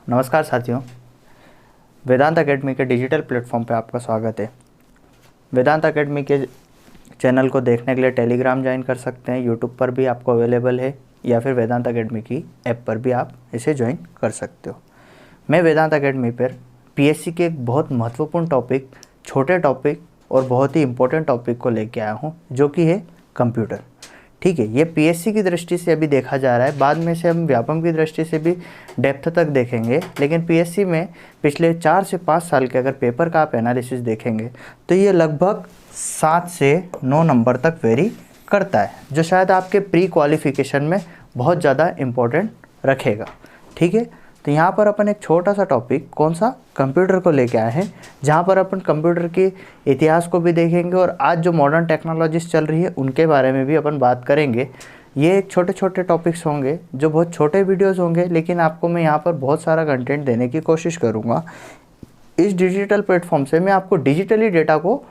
नमस्कार साथियों, वेदांत एकेडमी के डिजिटल प्लेटफॉर्म पे आपका स्वागत है। वेदांत एकेडमी के चैनल को देखने के लिए टेलीग्राम ज्वाइन कर सकते हैं, यूट्यूब पर भी आपको अवेलेबल है, या फिर वेदांत एकेडमी की ऐप पर भी आप इसे ज्वाइन कर सकते हो। मैं वेदांत एकेडमी पर पीएससी के एक बहुत महत्वपूर्ण टॉपिक, छोटे टॉपिक और बहुत ही इम्पोर्टेंट टॉपिक को लेके आया हूँ, जो कि है कंप्यूटर। ठीक है, ये पीएससी की दृष्टि से अभी देखा जा रहा है, बाद में से हम व्यापम की दृष्टि से भी डेप्थ तक देखेंगे। लेकिन पीएससी में पिछले 4 से 5 साल के अगर पेपर का आप एनालिसिस देखेंगे तो ये लगभग 7 से 9 नंबर तक वेरी करता है, जो शायद आपके प्री क्वालिफिकेशन में बहुत ज़्यादा इम्पोर्टेंट रखेगा। ठीक है, तो यहाँ पर अपन एक छोटा सा टॉपिक, कौन सा, कंप्यूटर को लेके आए हैं, जहाँ पर अपन कंप्यूटर के इतिहास को भी देखेंगे और आज जो मॉडर्न टेक्नोलॉजीज चल रही है उनके बारे में भी अपन बात करेंगे। ये एक छोटे छोटे टॉपिक्स होंगे जो बहुत छोटे वीडियोस होंगे, लेकिन आपको मैं यहाँ पर बहुत सारा कंटेंट देने की कोशिश करूँगा। इस डिजिटल प्लेटफॉर्म से मैं आपको डिजिटली डेटा को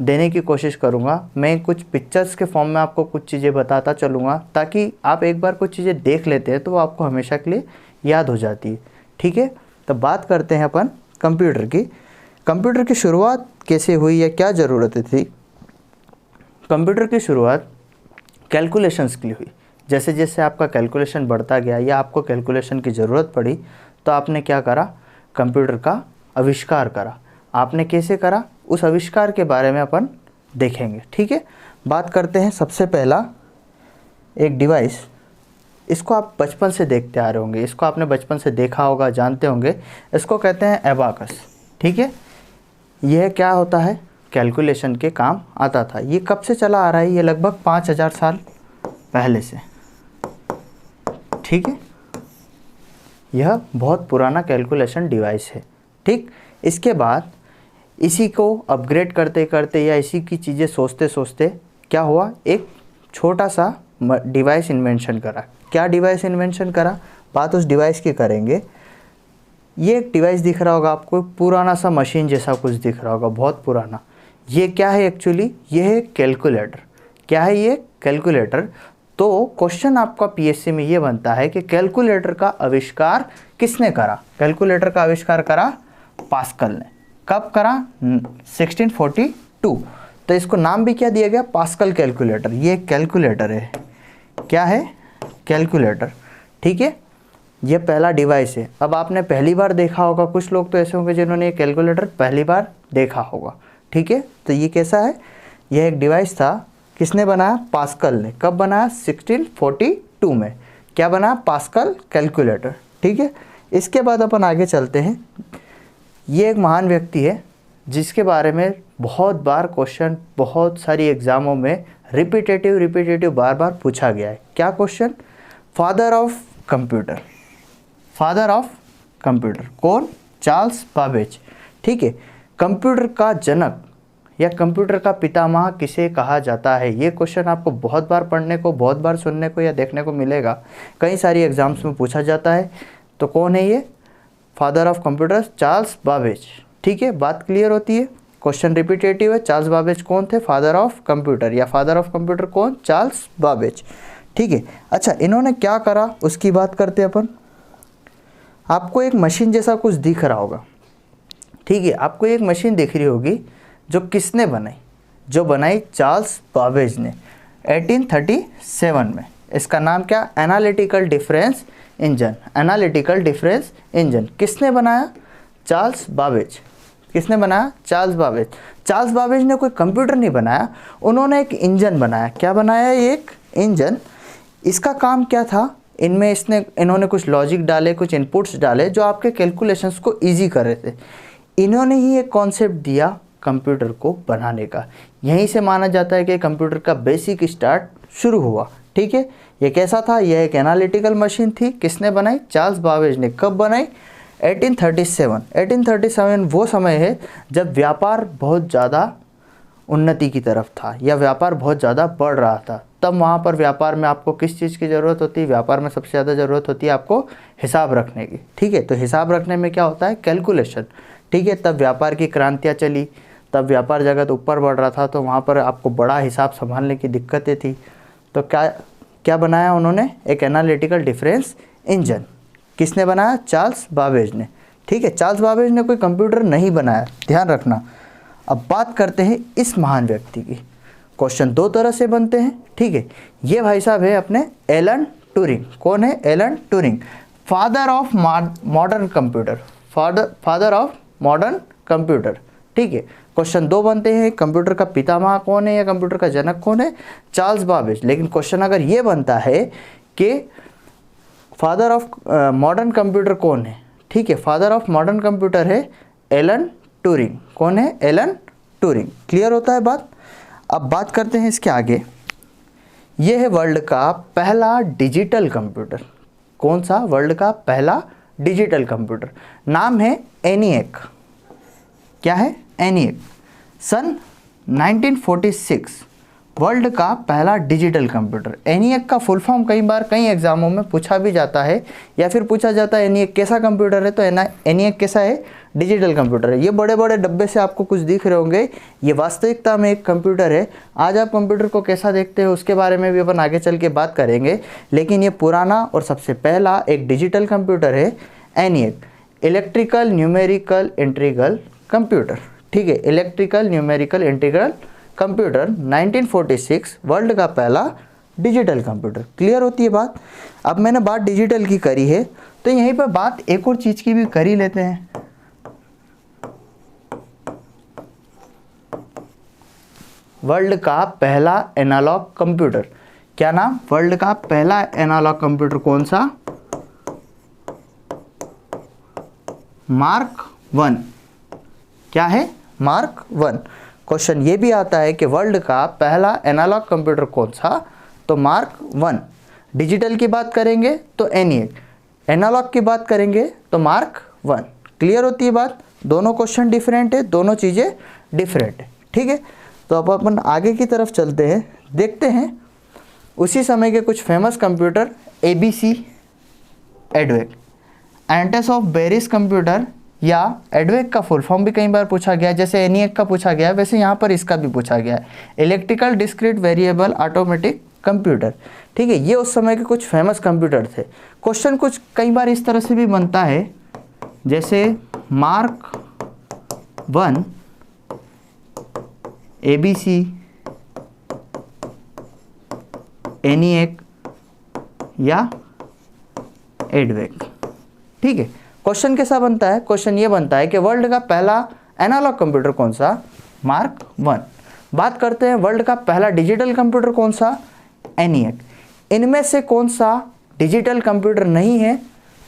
देने की कोशिश करूँगा। मैं कुछ पिक्चर्स के फॉर्म में आपको कुछ चीज़ें बताता चलूँगा, ताकि आप एक बार कुछ चीज़ें देख लेते हैं तो वो आपको हमेशा के लिए याद हो जाती है। ठीक है, तो बात करते हैं अपन कंप्यूटर की। कंप्यूटर की शुरुआत कैसे हुई या क्या ज़रूरतें थी। कंप्यूटर की शुरुआत कैलकुलेशंस के लिए हुई। जैसे जैसे आपका कैलकुलेशन बढ़ता गया या आपको कैलकुलेशन की ज़रूरत पड़ी तो आपने क्या करा, कंप्यूटर का आविष्कार करा। आपने कैसे करा, उस आविष्कार के बारे में अपन देखेंगे। ठीक है, बात करते हैं सबसे पहला एक डिवाइस। इसको आप बचपन से देखते आ रहे होंगे, इसको आपने बचपन से देखा होगा, जानते होंगे। इसको कहते हैं एबाकस। ठीक है, यह क्या होता है, कैलकुलेशन के काम आता था। ये कब से चला आ रहा है, ये लगभग 5000 साल पहले से। ठीक है, यह बहुत पुराना कैलकुलेशन डिवाइस है। ठीक, इसके बाद इसी को अपग्रेड करते करते या इसी की चीज़ें सोचते सोचते क्या हुआ, एक छोटा सा डिवाइस इन्वेंशन करा। क्या डिवाइस इन्वेंशन करा, बात उस डिवाइस की करेंगे। ये एक डिवाइस दिख रहा होगा आपको, पुराना सा मशीन जैसा कुछ दिख रहा होगा, बहुत पुराना। ये क्या है एक्चुअली, ये है कैलकुलेटर। क्या है ये, कैलकुलेटर। तो क्वेश्चन आपका पीएससी में ये बनता है कि कैलकुलेटर का आविष्कार किसने करा। कैलकुलेटर का आविष्कार करा पास्कल ने। कब करा, 1642। तो इसको नाम भी क्या दिया गया, पास्कल कैलकुलेटर। ये कैलकुलेटर है, क्या है, कैलकुलेटर। ठीक है, ये पहला डिवाइस है। अब आपने पहली बार देखा होगा, कुछ लोग तो ऐसे होंगे जिन्होंने ये कैलकुलेटर पहली बार देखा होगा। ठीक है, तो ये कैसा है, यह एक डिवाइस था, किसने बनाया, पास्कल ने। कब बनाया, 1642 में। क्या बना, पास्कल कैलकुलेटर। ठीक है, इसके बाद अपन आगे चलते हैं। ये एक महान व्यक्ति है जिसके बारे में बहुत बार क्वेश्चन, बहुत सारी एग्जामों में रिपीटेटिव बार बार पूछा गया है। क्या question, father of computer. Father of computer कौन, चार्ल्स बाबेज। ठीक है, कंप्यूटर का जनक या कंप्यूटर का पितामह किसे कहा जाता है। ये क्वेश्चन आपको बहुत बार पढ़ने को, बहुत बार सुनने को या देखने को मिलेगा, कई सारी एग्जाम्स में पूछा जाता है। तो कौन है ये, father of computer, Charles Babbage. ठीक है, बात क्लियर होती है, क्वेश्चन रिपीटेटिव है। चार्ल्स बाबेज कौन थे, फादर ऑफ कंप्यूटर, या फादर ऑफ कंप्यूटर कौन, चार्ल्स बाबेज। ठीक है, अच्छा, इन्होंने क्या करा उसकी बात करते हैं अपन। आपको एक मशीन जैसा कुछ दिख रहा होगा। ठीक है, आपको एक मशीन दिख रही होगी, जो किसने बनाई, जो बनाई चार्ल्स बाबेज ने 1837 में। इसका नाम क्या, analytical difference engine. Analytical difference engine किसने बनाया, चार्ल्स बाबेज। किसने बनाया, चार्ल्स बाबेज। चार्ल्स बाबेज ने कोई कंप्यूटर नहीं बनाया, उन्होंने एक इंजन बनाया। क्या बनाया, एक इंजन। इसका काम क्या था, इनमें इन्होंने कुछ लॉजिक डाले, कुछ इनपुट्स डाले जो आपके कैलकुलेशंस को इजी कर रहे थे। इन्होंने ही एक कॉन्सेप्ट दिया कंप्यूटर को बनाने का। यहीं से माना जाता है कि कंप्यूटर का बेसिक स्टार्ट शुरू हुआ। ठीक है, ये कैसा था, यह एक एनालिटिकल मशीन थी। किसने बनाई, चार्ल्स बाबेज ने। कब बनाई, 1837। 1837 वो समय है जब व्यापार बहुत ज़्यादा उन्नति की तरफ था, या व्यापार बहुत ज़्यादा बढ़ रहा था। तब वहाँ पर व्यापार में आपको किस चीज़ की ज़रूरत होती है, व्यापार में सबसे ज़्यादा ज़रूरत होती है आपको हिसाब रखने की। ठीक है, तो हिसाब रखने में क्या होता है, कैलकुलेशन। ठीक है, तब व्यापार की क्रांतियाँ चली, तब व्यापार जगत ऊपर बढ़ रहा था, तो वहाँ पर आपको बड़ा हिसाब संभालने की दिक्कतें थी। तो क्या बनाया उन्होंने, एक एनालिटिकल डिफरेंस इंजन। किसने बनाया? चार्ल्स बाबेज ने। ठीक है, चार्ल्स बाबेज ने कोई कंप्यूटर नहीं बनाया, ध्यान रखना। अब बात करते हैं इस महान व्यक्ति की। क्वेश्चन दो तरह से बनते हैं। ठीक है, ये भाई साहब है अपने एलन ट्यूरिंग। कौन है? Alan Turing, father of modern computer, father of modern computer. ठीक है, क्वेश्चन दो बनते हैं, कंप्यूटर का पितामह कौन है या कंप्यूटर का जनक कौन है? Charles Babbage. लेकिन क्वेश्चन अगर ये बनता है कि फादर ऑफ मॉडर्न कंप्यूटर कौन है? ठीक है, फादर ऑफ मॉडर्न कंप्यूटर है एलन ट्यूरिंग। कौन है? Alan Turing. क्लियर होता है बात? अब बात करते हैं इसके आगे। ये है वर्ल्ड का पहला डिजिटल कंप्यूटर। कौन सा? वर्ल्ड का पहला डिजिटल कंप्यूटर। नाम है एनिएक। क्या है? एनिएक। सन 1946 वर्ल्ड का पहला डिजिटल कंप्यूटर। एनिएक का फुल फॉर्म कई बार कई एग्जामों में पूछा भी जाता है, या फिर पूछा जाता है एनिएक कैसा कंप्यूटर है, तो एनिएक कैसा है? डिजिटल कंप्यूटर है। ये बड़े बड़े डब्बे से आपको कुछ दिख रहे होंगे, ये वास्तविकता में एक कंप्यूटर है। आज आप कंप्यूटर को कैसा देखते हो उसके बारे में भी अपन आगे चल के बात करेंगे, लेकिन ये पुराना और सबसे पहला एक डिजिटल कंप्यूटर है ENIAC, electrical numerical integral computer. ठीक है, electrical numerical integral computer 1946 world का पहला डिजिटल कंप्यूटर। क्लियर होती है बात? अब मैंने बात डिजिटल की करी है, तो यहीं पर बात एक और चीज़ की भी कर ही लेते हैं। वर्ल्ड का पहला एनालॉग कंप्यूटर। क्या नाम? वर्ल्ड का पहला एनालॉग कंप्यूटर कौन सा? मार्क 1। क्या है? मार्क 1। क्वेश्चन ये भी आता है कि वर्ल्ड का पहला एनालॉग कंप्यूटर कौन सा? तो मार्क 1। डिजिटल की बात करेंगे तो एनिएक, एनालॉग की बात करेंगे तो मार्क 1। क्लियर होती है बात? दोनों क्वेश्चन डिफरेंट है, दोनों चीज़ें डिफरेंट है। ठीक है, तो अब अपन आगे की तरफ चलते हैं, देखते हैं उसी समय के कुछ famous computer. ABC EDVAC, Atanasoff Berry computer, या एडवेक का फुल फॉर्म भी कई बार पूछा गया, जैसे एनिएक का पूछा गया वैसे यहाँ पर इसका भी पूछा गया है, electrical discrete variable automatic computer. ठीक है, ये उस समय के कुछ फेमस कंप्यूटर थे। क्वेश्चन कुछ कई बार इस तरह से भी बनता है, जैसे मार्क 1 ABC एनिएक या एडवेक। ठीक है, क्वेश्चन कैसा बनता है? क्वेश्चन ये बनता है कि वर्ल्ड का पहला एनालॉग कंप्यूटर कौन सा? मार्क 1। बात करते हैं वर्ल्ड का पहला डिजिटल कंप्यूटर कौन सा? एनिएक। इनमें से कौन सा डिजिटल कंप्यूटर नहीं है?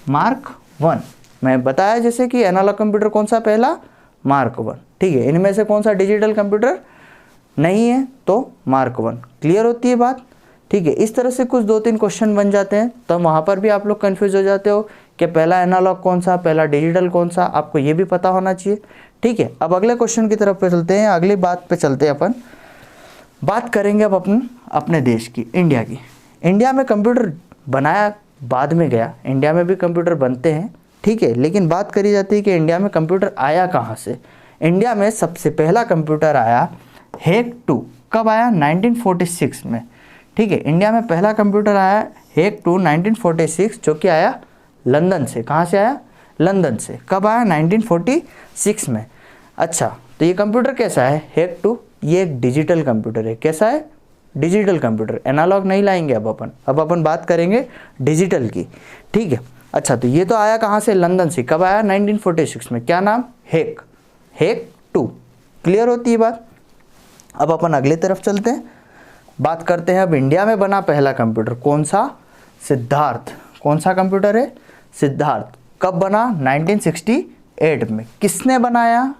मार्क 1। मैं बताया जैसे कि एनालॉग कंप्यूटर कौन सा पहला? मार्क 1। ठीक है, इनमें से कौन सा डिजिटल कंप्यूटर नहीं है? तो मार्क 1। क्लियर होती है बात? ठीक है, इस तरह से कुछ 2-3 क्वेश्चन बन जाते हैं, तो वहाँ पर भी आप लोग कन्फ्यूज हो जाते हो कि पहला एनालॉग कौन सा, पहला डिजिटल कौन सा, आपको ये भी पता होना चाहिए। ठीक है, अब अगले क्वेश्चन की तरफ पे चलते हैं, अगली बात पे चलते हैं। अपन बात करेंगे अब अपने देश की, इंडिया की। इंडिया में कंप्यूटर बनाया बाद में गया, इंडिया में भी कंप्यूटर बनते हैं। ठीक है, लेकिन बात करी जाती है कि इंडिया में कंप्यूटर आया कहाँ से। इंडिया में सबसे पहला कंप्यूटर आया हेक 2। कब आया? 1946 में। ठीक है, इंडिया में पहला कंप्यूटर आया हेक 2 1946, जो कि आया लंदन से। कहाँ से आया? लंदन से। कब आया? 1946 में। अच्छा, तो ये कंप्यूटर कैसा है? हेक 2 ये एक डिजिटल कंप्यूटर है। कैसा है? Digital computer. एनालॉग नहीं लाएंगे अब अपन बात करेंगे डिजिटल की। ठीक है, अच्छा, तो ये तो आया कहाँ से? लंदन से। कब आया? 1946 में। क्या नाम? हेक 2। क्लियर होती है बात? अब अपन अगले तरफ चलते हैं, बात करते हैं अब इंडिया में बना पहला कंप्यूटर कौन सा? सिद्धार्थ। कौन सा कंप्यूटर है? सिद्धार्थ। कब बना? 1968 में। किसने बनाया?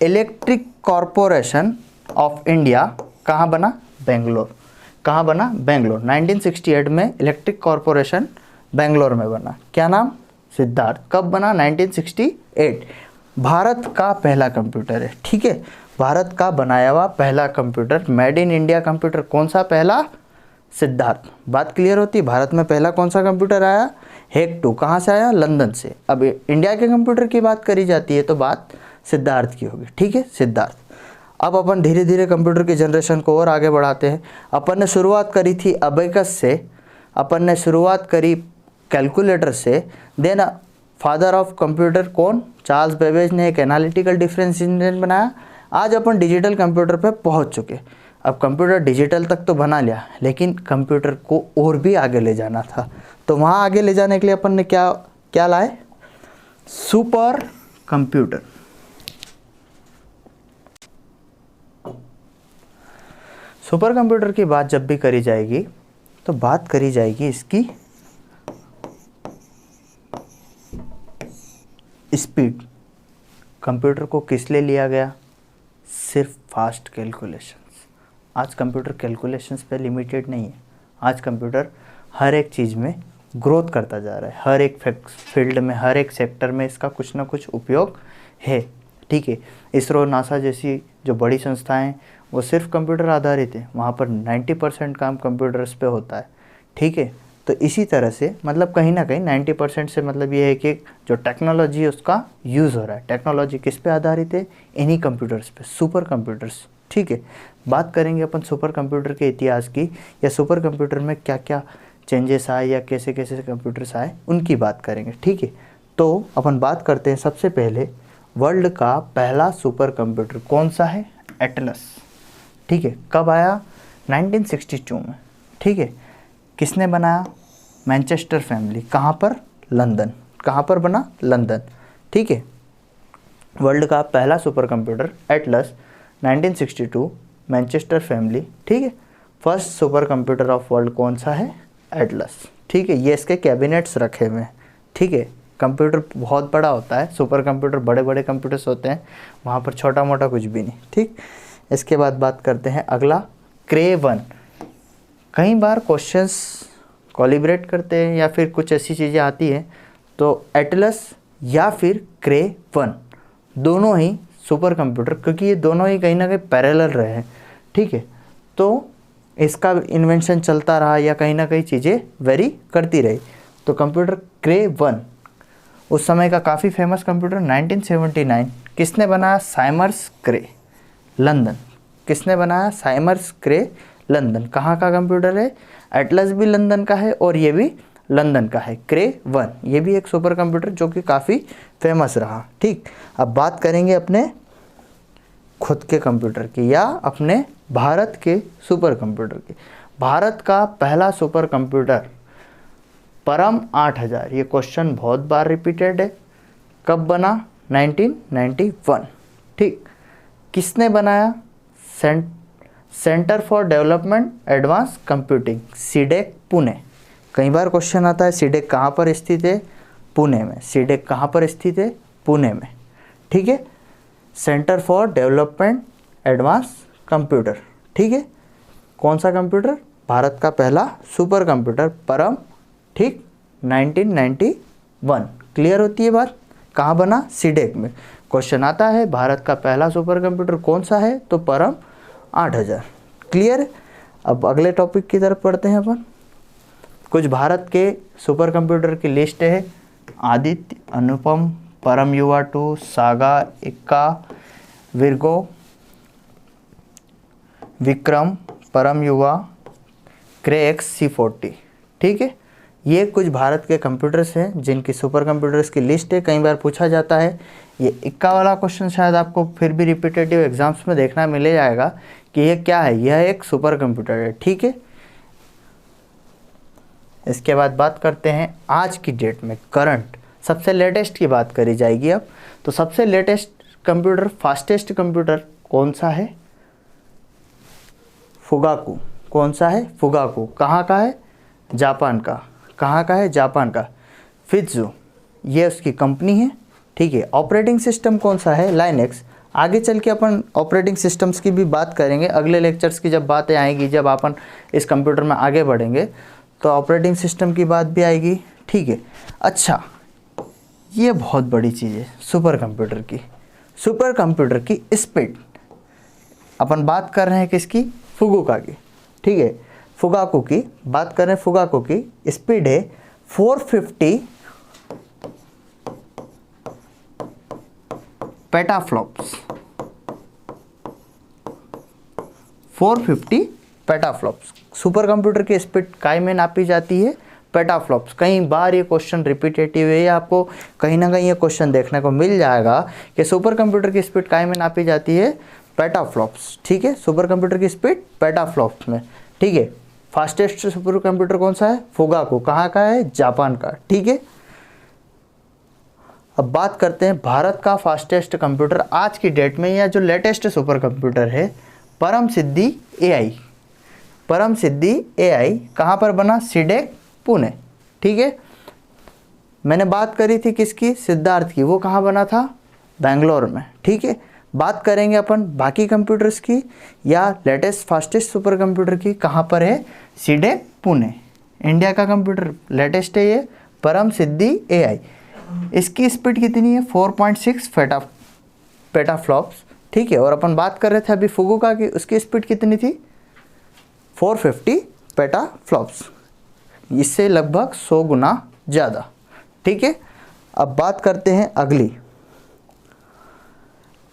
Electric corporation of India. कहाँ बना? बेंगलोर। कहाँ बना? बेंगलोर। 1968 में इलेक्ट्रिक कॉरपोरेशन बेंगलोर में बना। क्या नाम? सिद्धार्थ। कब बना? 1968। भारत का पहला कंप्यूटर है। ठीक है, भारत का बनाया हुआ पहला computer, made in India computer कौन सा? पहला सिद्धार्थ। बात क्लियर होती है? भारत में पहला कौन सा कंप्यूटर आया? हेक 2। कहाँ से आया? लंदन से। अब इंडिया के कंप्यूटर की बात करी जाती है तो बात सिद्धार्थ की होगी। ठीक है, सिद्धार्थ। अब अपन धीरे धीरे कंप्यूटर की जनरेशन को और आगे बढ़ाते हैं। अपन ने शुरुआत करी थी अबेकस से, अपन ने शुरुआत करी कैलकुलेटर से। देन फादर ऑफ कंप्यूटर कौन? चार्ल्स बेबेज ने एक एनालिटिकल डिफरेंस इंजन बनाया। आज अपन डिजिटल कंप्यूटर पे पहुंच चुके। अब कंप्यूटर डिजिटल तक तो बना लिया, लेकिन कंप्यूटर को और भी आगे ले जाना था। तो वहाँ आगे ले जाने के लिए अपन ने क्या क्या लाए? Super computer. सुपर कंप्यूटर की बात जब भी करी जाएगी तो बात करी जाएगी इसकी स्पीड। कंप्यूटर को किस लिए लिया गया? सिर्फ फास्ट कैलकुलेशंस। आज कंप्यूटर कैलकुलेशंस पे लिमिटेड नहीं है। आज कंप्यूटर हर एक चीज़ में ग्रोथ करता जा रहा है। हर एक फील्ड में, हर एक सेक्टर में इसका कुछ ना कुछ उपयोग है। ठीक है, इसरो, नासा जैसी जो बड़ी संस्थाएं वो सिर्फ कंप्यूटर आधारित है। वहाँ पर 90% काम कंप्यूटर्स पे होता है। ठीक है, तो इसी तरह से मतलब कहीं ना कहीं 90% से मतलब ये है कि जो टेक्नोलॉजी है उसका यूज़ हो रहा है। टेक्नोलॉजी किस पे आधारित है? इन्हीं कंप्यूटर्स पे, सुपर कंप्यूटर्स। ठीक है, बात करेंगे अपन सुपर कंप्यूटर के इतिहास की, या सुपर कंप्यूटर में क्या क्या चेंजेस आए या कैसे कैसे कंप्यूटर्स आए उनकी बात करेंगे। ठीक है, तो अपन बात करते हैं सबसे पहले वर्ल्ड का पहला सुपर कंप्यूटर कौन सा है? एटलस। ठीक है, कब आया? 1962 में। ठीक है, किसने बनाया? Manchester family. कहाँ पर? लंदन। कहाँ पर बना? लंदन। ठीक है, वर्ल्ड का पहला super computer Atlas, 1962, Manchester family. ठीक है, first super computer of world कौन सा है? एटलस। ठीक है, ये इसके कैबिनेट्स रखे हुए हैं। ठीक है, कंप्यूटर बहुत बड़ा होता है, सुपर कंप्यूटर बड़े बड़े कंप्यूटर्स होते हैं, वहाँ पर छोटा मोटा कुछ भी नहीं। ठीक, इसके बाद बात करते हैं अगला, क्रे 1। कई बार क्वेश्चंस कॉलिब्रेट करते हैं या फिर कुछ ऐसी चीज़ें आती हैं, तो एटलस या फिर क्रे 1 दोनों ही सुपर कंप्यूटर, क्योंकि ये दोनों ही कहीं ना कहीं पैरेलल रहे हैं। ठीक है, तो इसका इन्वेंशन चलता रहा या कहीं ना कहीं चीज़ें वेरी करती रही। तो कंप्यूटर क्रे 1 उस समय का काफ़ी फेमस कंप्यूटर। 1979 किसने बनाया? साइमर्स क्रे, लंदन। किसने बनाया? साइमर्स क्रे, लंदन। कहाँ का कंप्यूटर है? एटलस भी लंदन का है और ये भी लंदन का है। क्रे 1 ये भी एक सुपर कंप्यूटर जो कि काफ़ी फेमस रहा। ठीक, अब बात करेंगे अपने खुद के कंप्यूटर की या अपने भारत के सुपर कंप्यूटर की। भारत का पहला सुपर कंप्यूटर परम 8000। ये क्वेश्चन बहुत बार रिपीटेड है। कब बना? 1991। ठीक, किसने बनाया? Centre for development advance computing, CDAC, Pune. कई बार क्वेश्चन आता है सीडेक कहाँ पर स्थित है? पुणे में। सीडेक कहाँ पर स्थित है? पुणे में। ठीक है, centre for development advance computer. ठीक है, कौन सा कंप्यूटर? भारत का पहला सुपर कंप्यूटर परम। ठीक, 1991। क्लियर होती है बात? कहाँ बना? सीडेक में। क्वेश्चन आता है भारत का पहला सुपर कंप्यूटर कौन सा है? तो परम 8000। क्लियर? अब अगले टॉपिक की तरफ पढ़ते हैं अपन। कुछ भारत के सुपर कंप्यूटर की लिस्ट है। आदित्य, अनुपम, परम युवा 2, सागा, इक्का, विर्गो, विक्रम, परम युवा, क्रेक्स, C40। ठीक है, ये कुछ भारत के कंप्यूटर्स हैं जिनकी सुपर कंप्यूटर्स की लिस्ट है। कई बार पूछा जाता है। ये इक्का वाला क्वेश्चन शायद आपको फिर भी रिपीटेटिव एग्जाम्स में देखना मिल जाएगा कि ये क्या है। यह एक सुपर कंप्यूटर है। ठीक है, इसके बाद बात करते हैं आज की डेट में करंट सबसे लेटेस्ट की बात करी जाएगी। अब तो सबसे लेटेस्ट कंप्यूटर, फास्टेस्ट कंप्यूटर कौन सा है? फुगाकू। कौन सा है? फुगाकू। कहाँ का है? जापान का। कहाँ का है? जापान का। फित्जू ये उसकी कंपनी है। ठीक है, ऑपरेटिंग सिस्टम कौन सा है? लाइनेक्स। आगे चल के अपन ऑपरेटिंग सिस्टम्स की भी बात करेंगे। अगले लेक्चर्स की जब बातें आएगी, जब अपन इस कंप्यूटर में आगे बढ़ेंगे तो ऑपरेटिंग सिस्टम की बात भी आएगी। ठीक है, अच्छा ये बहुत बड़ी चीज़ है सुपर कंप्यूटर की। सुपर कंप्यूटर की स्पीड अपन बात कर रहे हैं किसकी? फुगाकू की। ठीक है, फुगाकू की बात कर रहे हैं। फुगाकू की स्पीड है 450 पेटाफ्लॉप्स। 450 पेटाफ्लॉप्स। सुपर कंप्यूटर की स्पीड काय में नापी जाती है? पेटाफ्लॉप्स। कई बार ये क्वेश्चन रिपीटेटिव है, या आपको कहीं ना कहीं ये क्वेश्चन देखने को मिल जाएगा कि सुपर कंप्यूटर की स्पीड काय में नापी जाती है, पेटाफ्लॉप्स। ठीक है, सुपर कंप्यूटर की स्पीड पेटाफ्लॉप्स में। ठीक है, फास्टेस्ट सुपर कंप्यूटर कौन सा है, फुगाकू, कहाँ का है, जापान का। ठीक है, अब बात करते हैं भारत का फास्टेस्ट कंप्यूटर आज की डेट में, या जो लेटेस्ट सुपर कंप्यूटर है, परम सिद्धि AI। परम सिद्धि AI कहाँ पर बना, सीडेक पुणे। ठीक है, मैंने बात करी थी किसकी, सिद्धार्थ की, वो कहाँ बना था, बेंगलोर में। ठीक है, बात करेंगे अपन बाकी कंप्यूटर्स की या लेटेस्ट फास्टेस्ट सुपर कंप्यूटर की, कहाँ पर है, सीडेक पुणे। इंडिया का कंप्यूटर लेटेस्ट है ये, परम सिद्धि AI। इसकी स्पीड कितनी है, 4.6 पेटाफ्लॉप्स। ठीक है, और अपन बात कर रहे थे अभी फुगुका की, उसकी स्पीड कितनी थी, 450 पेटाफ्लॉप्स, इससे लगभग 100 गुना ज़्यादा। ठीक है, अब बात करते हैं अगली।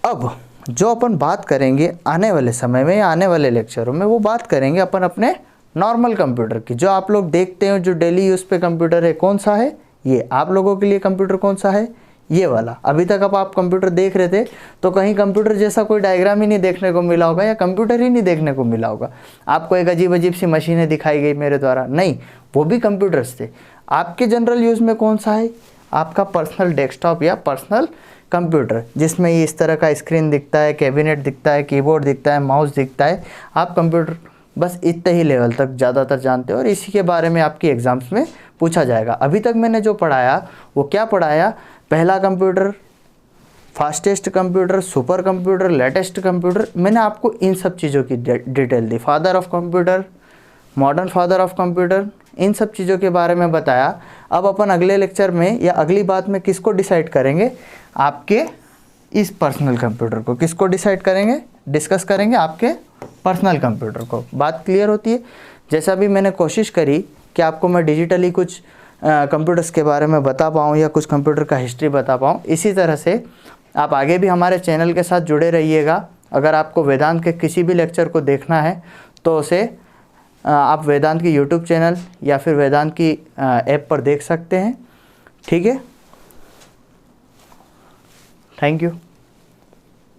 अब जो अपन बात करेंगे आने वाले समय में या आने वाले लेक्चरों में, वो बात करेंगे अपन अपने नॉर्मल कंप्यूटर की, जो आप लोग देखते हो, जो डेली यूज़ पे कंप्यूटर है, कौन सा है ये, आप लोगों के लिए कंप्यूटर कौन सा है, ये वाला। अभी तक अब आप कंप्यूटर देख रहे थे तो कहीं कंप्यूटर जैसा कोई डायग्राम ही नहीं देखने को मिला होगा, या कंप्यूटर ही नहीं देखने को मिला होगा। आपको एक अजीब अजीब सी मशीनें दिखाई गई मेरे द्वारा, नहीं, वो भी कंप्यूटर्स थे। आपके जनरल यूज़ में कौन सा है, आपका पर्सनल डेस्कटॉप या पर्सनल कंप्यूटर, जिसमें ये इस तरह का स्क्रीन दिखता है, कैबिनेट दिखता है, कीबोर्ड दिखता है, माउस दिखता है। आप कंप्यूटर बस इतने ही लेवल तक ज़्यादातर जानते हो, और इसी के बारे में आपकी एग्ज़ाम्स में पूछा जाएगा। अभी तक मैंने जो पढ़ाया वो क्या पढ़ाया, पहला computer, fastest computer, super computer, latest computer, मैंने आपको इन सब चीज़ों की डिटेल दी। Father of computer, modern father of computer, इन सब चीज़ों के बारे में बताया। अब अपन अगले लेक्चर में या अगली बात में किसको डिसाइड करेंगे, आपके इस पर्सनल कंप्यूटर को। किसको डिसाइड करेंगे, डिस्कस करेंगे आपके पर्सनल कंप्यूटर को। बात क्लियर होती है। जैसा भी मैंने कोशिश करी कि आपको मैं डिजिटली कुछ कंप्यूटर्स के बारे में बता पाऊँ या कुछ कंप्यूटर का हिस्ट्री बता पाऊँ, इसी तरह से आप आगे भी हमारे चैनल के साथ जुड़े रहिएगा। अगर आपको वेदांत के किसी भी लेक्चर को देखना है तो उसे आप वेदांत की यूट्यूब चैनल या फिर वेदांत की ऐप पर देख सकते हैं। ठीक है, थैंक यू।